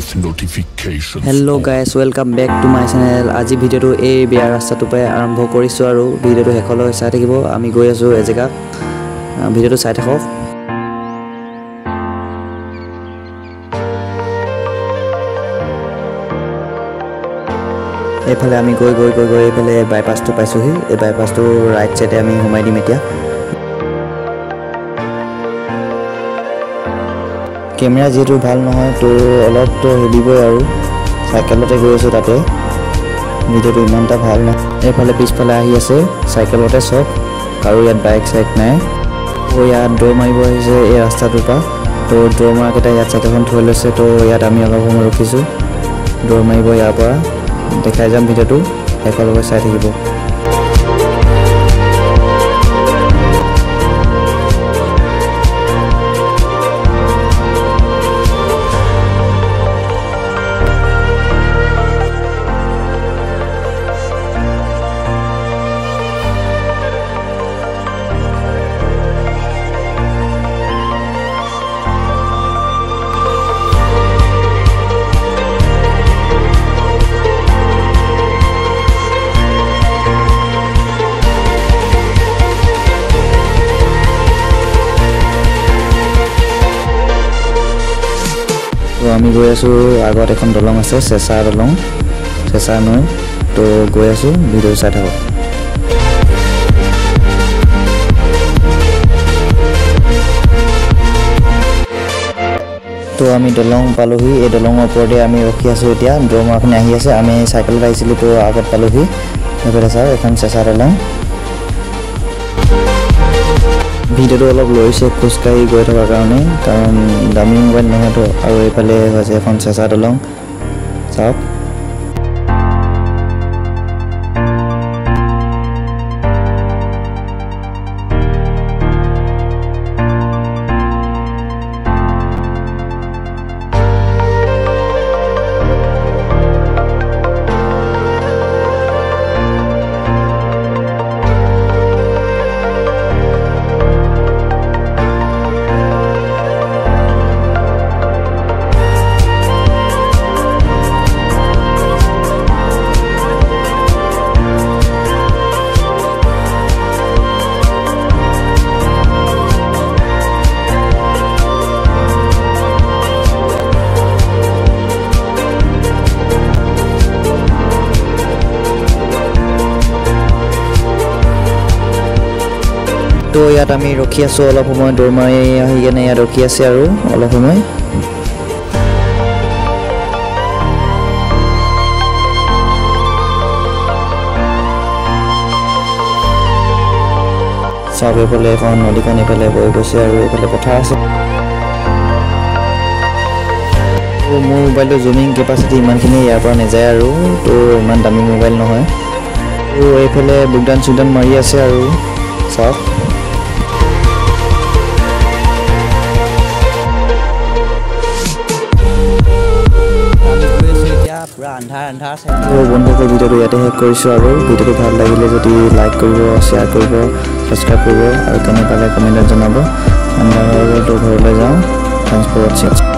with notifications. Hello guys, welcome back to my channel. আজি ভিডিওটো এই বিয়াৰ ৰাস্তাটো পৰাই আৰম্ভ কৰিছো আৰু ভিডিওটো হেকলৈ চাই থাকিব। আমি গৈ আছো এজেগা, ভিডিওটো চাই থাকক। এইফালে আমি গৈ এইফালে বাইপাছটো পাইছোহি। এই বাইপাছটো ৰাইট সাইডে আমি ঘুমাই দিম এতিয়া। কেমেৰা যেহেতু ভাল নহয় তো অলপ তো হেলিবই আৰু সাইকেলতে গৈ আছো তাতে ভিডিওটো ইমানটা ভাল নহয়। এইফালে পিছফালে আহি আছে সাইকেলতে সব আৰু ইয়াত বাইক সাইক নাই। তো ইয়াত দৌৰ মাৰিব আহিছে এই ৰাস্তাটোৰ পৰা। তো দৌৰ মাৰকেইটা ইয়াত সাইকেলখন থৈ লৈছে। তো ইয়াত আমি অলপ সময় ৰখিছোঁ, দৌৰ মাৰিব ইয়াৰ পৰা দেখাই যাম। ভিডিওটো শেষলৈকে চাই থাকিব। তো আমি গৈ আছো, আগত এখন দলং আছে, চেঁচা দলং, চেঁচা নৈ। তো গৈ আছো, ভিডিও চাই থাকক। তো আমি দলং পালোহি। এই দলঙৰ ওপৰতে আমি ৰখি আছো এতিয়া। দৌৰমাৰখিনি আহি আছে, আমি চাইকেলত আহিছিলোঁ তো আগত পালোহি। এইফালে চাওক, এখন চেঁচা দলং। ভিডিওটো অলপ লৈছে খোজকাঢ়ি গৈ থকাৰ কাৰণে, কাৰণ দামী মোবাইল নহয়তো। আৰু এইফালে হৈছে এখন চেঁচা দলং, চাওক। তো ইয়াত আমি ৰখি আছো অলপ সময়, দৌৰ মাৰি আহি কেনে ইয়াত ৰখি আছে আৰু অলপ সময়। চাওক, এইফালে এখন নদীখন এইফালে বৈ গৈছে আৰু এইফালে পথাৰ আছে। মোৰ মোবাইলটো জুমিং কেপাচিটি ইমানখিনি ইয়াৰ পৰা নাযায় আৰু, তো ইমান দামী মোবাইল নহয়। তো এইফালে বুকদান চুকদান মাৰি আছে আৰু চাওক। পুৰা আন্ধাৰ বন্ধুকৰ ভিডিওটো ইয়াতে শেষ কৰিছোঁ। আৰু ভিডিওটো ভাল লাগিলে যদি লাইক কৰিব, শ্বেয়াৰ কৰিব, ছাবস্ক্ৰাইব কৰিব আৰু কেনে পালে কমেণ্টত জনাব। আমি ঘৰলৈ যাওঁ। থেংকছ ফৰ ৱাচিং।